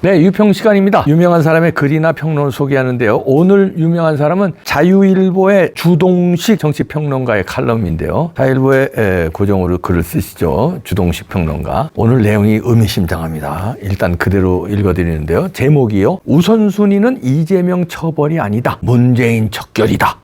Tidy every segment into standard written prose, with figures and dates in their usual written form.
네, 유평 시간입니다. 유명한 사람의 글이나 평론을 소개하는데요. 오늘 유명한 사람은 자유일보의 주동식 정치평론가의 칼럼인데요. 자유일보에 고정으로 글을 쓰시죠. 주동식 평론가. 오늘 내용이 의미심장합니다. 일단 그대로 읽어드리는데요. 제목이요. 우선순위는 이재명 처벌이 아니다. 문재인 척결이다.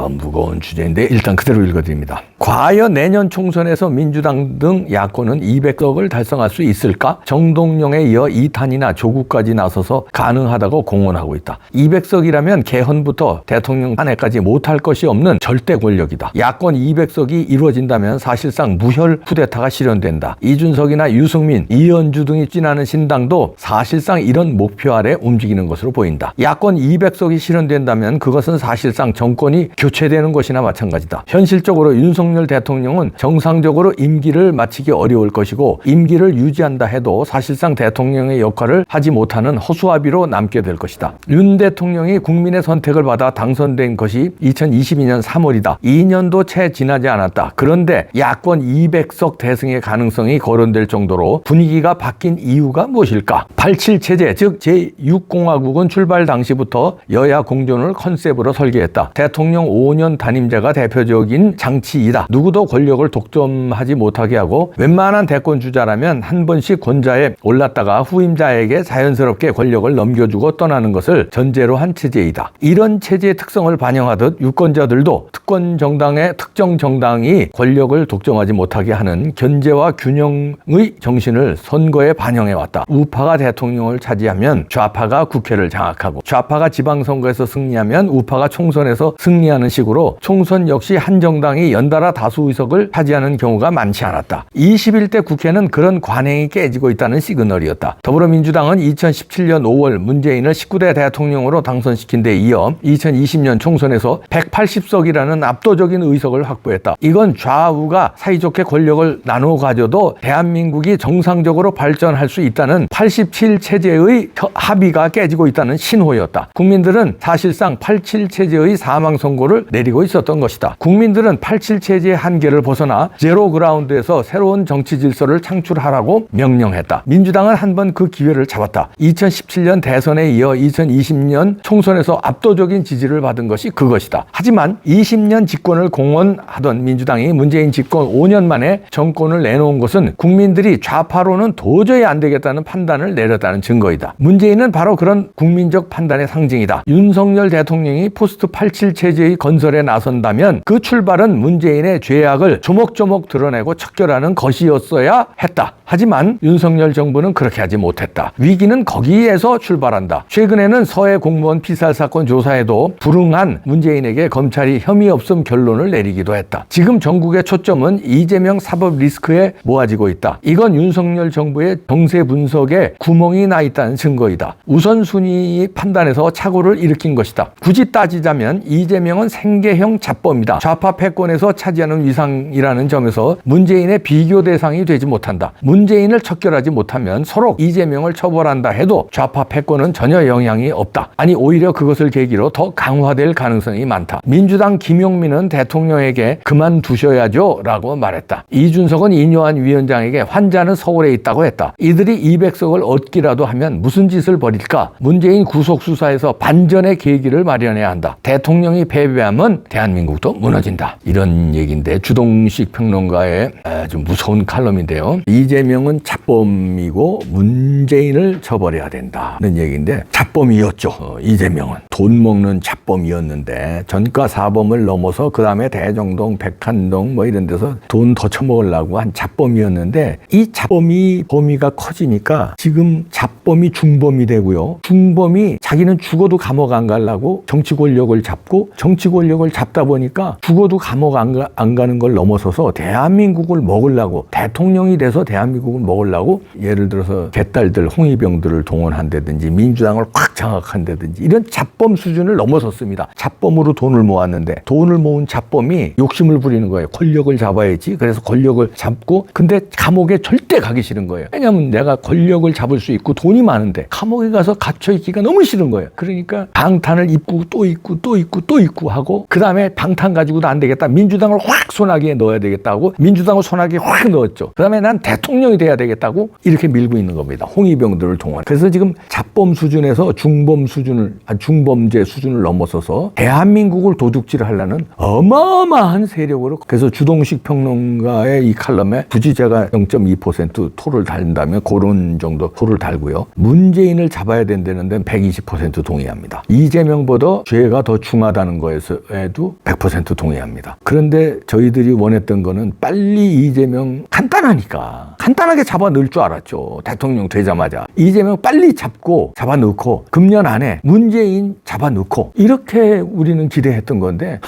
무거운 주제인데 일단 그대로 읽어드립니다. 과연 내년 총선에서 민주당 등 야권은 200석을 달성할 수 있을까? 정동영에 이어 2탄이나 조국까지 나서서 가능하다고 공언하고 있다. 200석이라면 개헌부터 대통령 탄핵까지 못할 것이 없는 절대 권력이다. 야권 200석이 이루어진다면 사실상 무혈 쿠데타가 실현된다. 이준석이나 유승민, 이현주 등이 지나는 신당도 사실상 이런 목표 아래 움직이는 것으로 보인다. 야권 200석이 실현된다면 그것은 사실상 정권이 교체되는 것이나 마찬가지다. 현실적으로 윤석열 대통령은 정상적으로 임기를 마치기 어려울 것이고 임기를 유지한다 해도 사실상 대통령의 역할을 하지 못하는 허수아비로 남게 될 것이다. 윤 대통령이 국민의 선택을 받아 당선된 것이 2022년 3월이다. 2년도 채 지나지 않았다. 그런데 야권 200석 대승의 가능성이 거론될 정도로 분위기가 바뀐 이유가 무엇일까? 87 체제, 즉 제6공화국은 출발 당시부터 여야 공존을 컨셉으로 설계했다. 대통령 5년 단임제가 대표적인 장치이다. 누구도 권력을 독점하지 못하게 하고 웬만한 대권 주자라면 한 번씩 권좌에 올랐다가 후임자에게 자연스럽게 권력을 넘겨주고 떠나는 것을 전제로 한 체제이다. 이런 체제의 특성을 반영하듯 유권자들도 특권 정당의 특정 정당이 권력을 독점하지 못하게 하는 견제와 균형의 정신을 선거에 반영해왔다. 우파가 대통령을 차지하면 좌파가 국회를 장악하고 좌파가 지방선거에서 승리하면 우파가 총선에서 승리하는 식으로 총선 역시 한 정당이 연달아 다수 의석을 차지하는 경우가 많지 않았다. 21대 국회는 그런 관행이 깨지고 있다는 시그널이었다. 더불어민주당은 2017년 5월 문재인을 19대 대통령으로 당선시킨 데 이어 2020년 총선에서 180석이라는 압도적인 의석을 확보했다. 이건 좌우가 사이좋게 권력을 나누어 가져도 대한민국이 정상적으로 발전할 수 있다는 87 체제의 합의가 깨지고 있다는 신호였다. 국민들은 사실상 87 체제의 사망 선고를 내리고 있었던 것이다. 국민들은 87 체제의 한계를 벗어나 제로 그라운드에서 새로운 정치 질서를 창출하라고 명령했다. 민주당은 한 번 그 기회를 잡았다. 2017년 대선에 이어 2020년 총선에서 압도적인 지지를 받은 것이 그것이다. 하지만 20년 집권을 공언하던 민주당이 문재인 집권 5년 만에 정권을 내놓은 것은 국민들이 좌파로는 도저히 안 되겠다는 판단을 내렸다는 증거이다. 문재인은 바로 그런 국민적 판단의 상징이다. 윤석열 대통령이 포스트 87 체제의 건설에 나선다면 그 출발은 문재인의 죄악을 조목조목 드러내고 척결하는 것이었어야 했다. 하지만 윤석열 정부는 그렇게 하지 못했다. 위기는 거기에서 출발한다. 최근에는 서해 공무원 피살 사건 조사에도 불응한 문재인에게 검찰이 혐의 없음 결론을 내리기도 했다. 지금 전국의 초점은 이재명 사법 리스크에 모아지고 있다. 이건 윤석열 정부의 정세 분석에 구멍이 나 있다는 증거이다. 우선순위 판단에서 착오를 일으킨 것이다. 굳이 따지자면 이재명은 생계형 잡범이다. 좌파 패권에서 차지하는 위상이라는 점에서 문재인의 비교 대상이 되지 못한다. 문재인을 척결하지 못하면 서로 이재명을 처벌한다 해도 좌파 패권은 전혀 영향이 없다. 아니 오히려 그것을 계기로 더 강화될 가능성이 많다. 민주당 김용민은 대통령에게 그만두셔야죠 라고 말했다. 이준석은 이뇨한 위원장에게 환자는 서울에 있다고 했다. 이들이 200석을 얻기라도 하면 무슨 짓을 벌일까? 문재인 구속수사에서 반전의 계기를 마련해야 한다. 대통령이 패배하면 대한민국도 무너진다. 이런 얘기인데 주동식 평론가의 아주 무서운 칼럼인데요. 이재명은 잡범이고 문재인을 처벌해야 된다는 얘기인데 잡범이었죠. 이재명은 돈 먹는 잡범이었는데 전과 사범을 넘어서 그 다음에 대정동, 백한동 뭐 이런 데서 돈 더 처먹으려고 한 잡범이었는데 이 잡범이 범위가 커지니까 지금 잡범이 중범이 되고요. 중범이 자기는 죽어도 감옥 안 가려고 정치 권력을 잡고 정치 권력을 잡다 보니까 죽어도 감옥 안 가는 걸 넘어서서 대한민국을 먹으려고 대통령이 돼서 대한민국을 먹으려고 예를 들어서 개딸들 홍위병들을 동원한다든지 민주당을 확 장악한다든지 이런 잡범 수준을 넘어섰습니다. 잡범으로 돈을 모았는데 돈을 모은 잡범이 욕심을 부리는 거예요. 권력을 잡아야지. 그래서 권력을 잡고 근데 감옥에 절대 가기 싫은 거예요. 왜냐하면 내가 권력을 잡을 수 있고 돈이 많은데 감옥에 가서 갇혀있기가 너무 싫은 거예요. 그러니까 방탄을 입고 또 입고 또 입고 또 입고 하고 그 다음에 방탄 가지고도 안 되겠다. 민주당을 확 소나기에 넣어야 되겠다 하고 민주당을 소나기에 확 넣었죠. 그 다음에 난 대통령 대통령이 돼야 되겠다고 이렇게 밀고 있는 겁니다. 홍위병들을 동원. 그래서 지금 자범 수준에서 중범죄 수준을 넘어서서 대한민국을 도둑질을 하려는 어마어마한 세력으로. 그래서 주동식 평론가의 이 칼럼에 굳이 제가 0.2% 토를 달다면 그런 정도 토를 달고요. 문재인을 잡아야 된다는 데는 120% 동의합니다. 이재명보다 죄가 더 중하다는 거에도 100% 동의합니다. 그런데 저희들이 원했던 거는 빨리 이재명 간단하게 잡아 넣을 줄 알았죠. 대통령 되자마자. 이재명 빨리 잡아넣고 금년 안에 문재인 잡아넣고 이렇게 우리는 기대했던 건데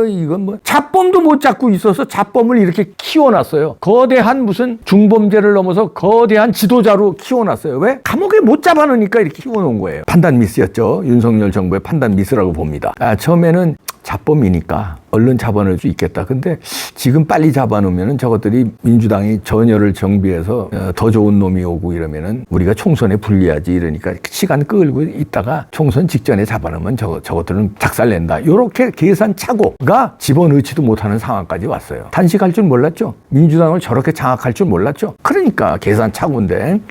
이건 뭐 자범도 못 잡고 있어서 자범을 이렇게 키워놨어요. 거대한 무슨 중범죄를 넘어서 거대한 지도자로 키워놨어요. 왜? 감옥에 못 잡아넣으니까 이렇게 키워놓은 거예요. 판단 미스였죠. 윤석열 정부의 판단 미스라고 봅니다. 처음에는 자범이니까 얼른 잡아낼 수 있겠다. 근데 지금 빨리 잡아놓으면 저것들이 민주당이 전열을 정비해서 더 좋은 놈이 오고 이러면은 우리가 총선에 불리하지 이러니까 시간 끌고 있다가 총선 직전에 잡아놓으면 저것들은 작살낸다. 이렇게 계산착오가 집어넣지도 못하는 상황까지 왔어요. 단식할 줄 몰랐죠. 민주당을 저렇게 장악할 줄 몰랐죠. 그러니까 계산착오인데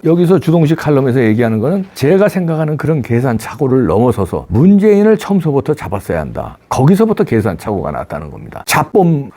여기서 주동식 칼럼에서 얘기하는 거는 제가 생각하는 그런 계산착오를 넘어서서 문재인을 처음서부터 잡았어야 한다. 거기서부터 계산착오가 났다는 겁니다. 자범,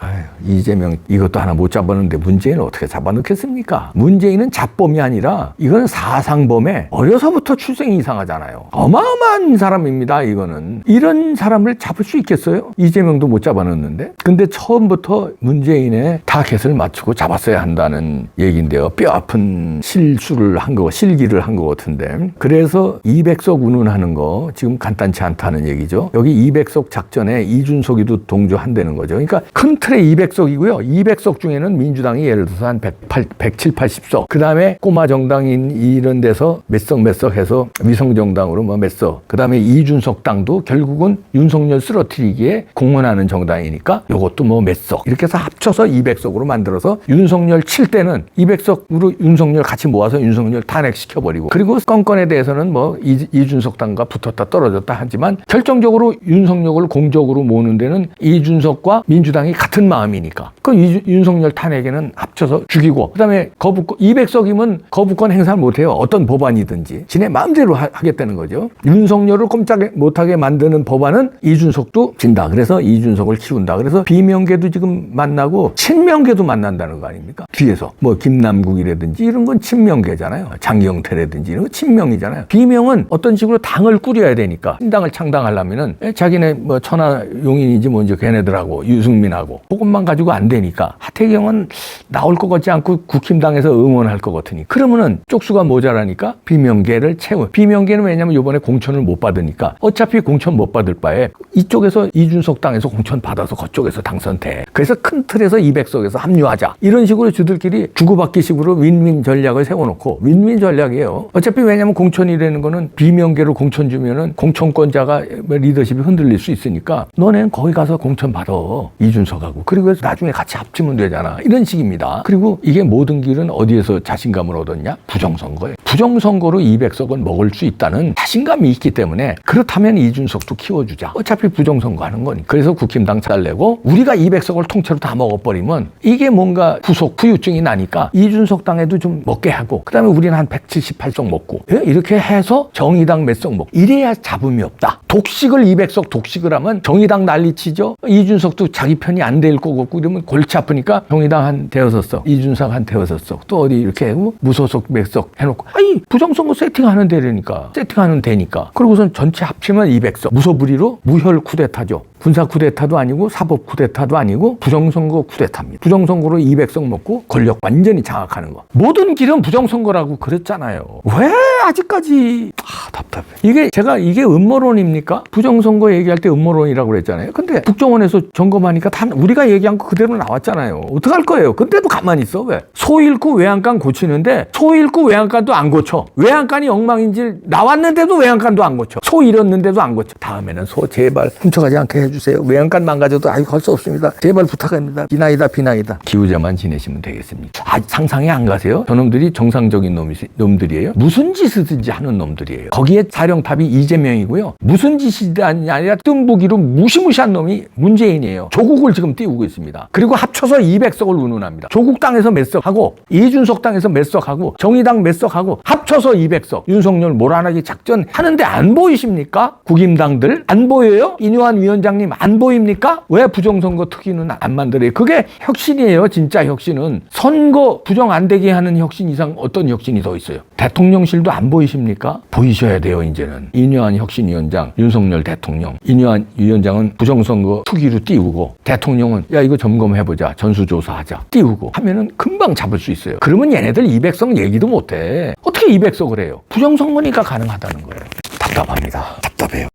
이재명 이것도 하나 못 잡았는데 문재인을 어떻게 잡아넣겠습니까? 문재인은 자범이 아니라 이거는 사상범에 어려서부터 출생이 이상하잖아요. 어마어마한 사람입니다. 이거는. 이런 사람을 잡을 수 있겠어요? 이재명도 못 잡아넣는데. 근데 처음부터 문재인의 타겟을 맞추고 잡았어야 한다는 얘기인데요. 뼈아픈 실기를 한 거 같은데. 그래서 200석 운운하는 거 지금 간단치 않다는 얘기죠. 여기 200석 작전에 이준석이도 동조한다는 거죠. 그러니까 큰 틀에 200석이고요. 200석 중에는 민주당이 예를 들어서 한 170, 80석. 그 다음에 꼬마 정당인 이런 데서 몇 석 해서 위성정당으로 몇 석. 그 다음에 이준석 당도 결국은 윤석열 쓰러뜨리기에 공헌하는 정당이니까 요것도 몇 석. 이렇게 해서 합쳐서 200석으로 만들어서 윤석열 칠 때는 200석으로 윤석열 같이 모아서 윤석열 탄핵시켜버리고 그리고 건건에 대해서는 이준석 당과 붙었다 떨어졌다 하지만 결정적으로 윤석열을 공적으로 모으는 데는 이준석과 민주당이 같은 마음이니까 그 윤석열 탄핵에는 합쳐서 죽이고 그다음에 거부권 200석이면 거부권 행사를 못해요. 어떤 법안이든지 지네 마음대로 하겠다는 거죠. 윤석열을 꼼짝 못하게 만드는 법안은 이준석도 진다. 그래서 이준석을 키운다. 그래서 비명계도 지금 만나고 친명계도 만난다는 거 아닙니까? 뒤에서 김남국이라든지 이런 건 친명계잖아요. 장경태라든지 이런 거 친명이잖아요. 비명은 어떤 식으로 당을 꾸려야 되니까 신당을 창당하려면은 자기네 천하용인인지 뭔지 걔네들하고 유승민하고 그것만 가지고 안 되니까 하태경은 나올 것 같지 않고 국힘당에서 응원할 것 같으니 그러면은 쪽수가 모자라니까 비명계를 채워. 비명계는 왜냐면 이번에 공천을 못 받으니까 어차피 공천 못 받을 바에 이쪽에서 이준석 당에서 공천 받아서 그쪽에서 당선돼. 그래서 큰 틀에서 200석에서 합류하자. 이런 식으로 주들끼리 주고받기 식으로 윈윈 전략을 세워놓고 윈윈 전략이에요. 어차피 왜냐면 공천이라는 거는 비명계로 공천 주면은 공천권자가 리더십이 흔들릴 수 있으니까 너네는 거기 가서 공천 받아. 이준석하고. 그리고 나중에 같이 합치면 되잖아. 이런 식입니다. 그리고 이게 모든 길은 어디에서 자신감을 얻었냐? 부정선거에. 부정선거로 200석은 먹을 수 있다는 자신감이 있기 때문에 그렇다면 이준석도 키워주자. 어차피 부정선거 하는 거니. 그래서 국힘당 잘내고 우리가 200석을 통째로 다 먹어버리면 이게 뭔가 후유증이 나니까 이준석 당에도 좀 먹게 하고 그 다음에 우리는 한 178석 먹고 이렇게 해서 정의당 몇 석 먹고 이래야 잡음이 없다. 독식을 200석 독식을 하면 정의당 난리치죠. 이준석도 자기 편이 안 될 것 같고 이러면 골치 아프니까 정의당 한 대여섯 이준석 한 대여섯 또 어디 이렇게 무소속 몇 석 해놓고 부정선거 세팅하는 데니까 세팅하는 데니까 그러고선 전체 합치면 200석 무소불위로 무혈 쿠데타죠. 군사 쿠데타도 아니고 사법 쿠데타도 아니고 부정선거 쿠데타입니다. 부정선거로 200석 먹고 권력 완전히 장악하는 거. 모든 길은 부정선거라고 그랬잖아요. 왜 아직까지 답답해. 이게 음모론입니까? 부정선거 얘기할 때 음모론이라고 그랬잖아요. 근데 국정원에서 점검하니까 다 우리가 얘기한 거 그대로 나왔잖아요. 어떡할 거예요? 근데도 가만히 있어. 왜? 소 잃고 외양간 고치는데 소 잃고 외양간도 안 고쳐. 외양간이 엉망인지 나왔는데도 외양간도 안 고쳐. 소 잃었는데도 안 고쳐. 다음에는 소 제발 훔쳐가지 않게 해주세요. 외양간 망가져도 할 수 없습니다. 제발 부탁합니다. 비나이다. 기우제만 지내시면 되겠습니다. 상상이 안 가세요? 저놈들이 정상적인 놈들이에요. 무슨 짓이든지 하는 놈들이에요. 거기에 사령탑이 이재명이고요. 무슨 짓이든 아니라 뜸부기로 무시무시한 놈이 문재인이에요. 조국을 지금 띄우고 있습니다. 그리고 합쳐서 200석을 운운합니다. 조국 땅에서 몇 석하고 이준석 땅에서 몇 석하고 정의당 몇 석하고 합쳐서 200석. 윤석열 몰아나기 작전 하는데 안 보이십니까? 국임당들 안 보여요? 이뇨한 위원장님 안 보입니까? 왜 부정선거 특위는 안 만들어요? 그게 혁신이에요. 진짜 혁신은. 선거 부정 안 되게 하는 혁신 이상 어떤 혁신이 더 있어요? 대통령실도 안 보이십니까? 보이셔야 돼요. 이제는. 이뇨한 혁신위원장, 윤석열 대통령. 이뇨한 위원장은 부정선거 특위로 띄우고 대통령은 야 이거 점검해보자. 전수조사하자. 띄우고 하면은 금방 잡을 수 있어요. 그러면 얘네들 200석 얘기도 못해. 어떻게 200석을 해요? 부정선거니까 가능하다는 거예요. 답답합니다. 답답해요.